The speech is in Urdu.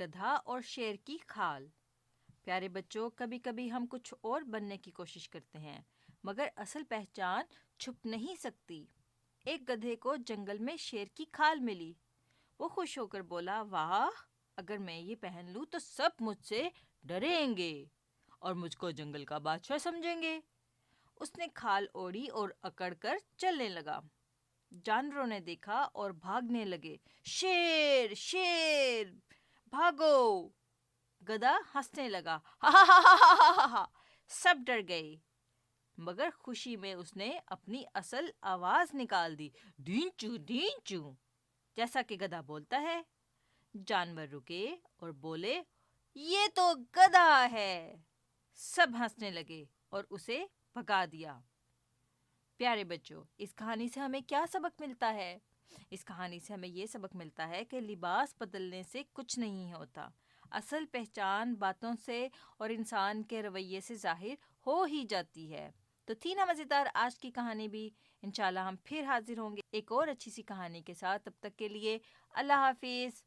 گدھا اور شیر کی کھال۔ پیارے بچوں، کبھی کبھی ہم کچھ اور بننے کی کوشش کرتے ہیں مگر اصل پہچان چھپ نہیں سکتی۔ ایک گدھے کو جنگل میں شیر کی کھال ملی۔ وہ خوش ہو کر بولا، واہ، اگر میں یہ پہن لوں تو سب مجھ سے ڈریں گے اور مجھ کو جنگل کا بادشاہ سمجھیں گے۔ اس نے کھال اوڑھی اور اکڑ کر چلنے لگا۔ جانوروں نے دیکھا اور بھاگنے لگے۔ شیر شیر بھاگو! گدھا ہنسنے لگا، ہا ہا ہا ہا ہا ہا ہا۔ سب ڈر گئے مگر خوشی میں اس نے اپنی اصل آواز نکال دی، ڈینچو ڈینچو، جیسا کہ گدھا بولتا ہے۔ جانور رکے اور بولے، یہ تو گدھا ہے۔ سب ہنسنے لگے اور اسے بھگا دیا۔ پیارے بچوں، اس کہانی سے ہمیں کیا سبق ملتا ہے؟ اس کہانی سے ہمیں یہ سبق ملتا ہے کہ لباس بدلنے سے کچھ نہیں ہوتا۔ اصل پہچان باتوں سے اور انسان کے رویے سے ظاہر ہو ہی جاتی ہے۔ تو تھی نا مزیدار آج کی کہانی بھی؟ انشاءاللہ ہم پھر حاضر ہوں گے ایک اور اچھی سی کہانی کے ساتھ۔ تب تک کے لیے اللہ حافظ۔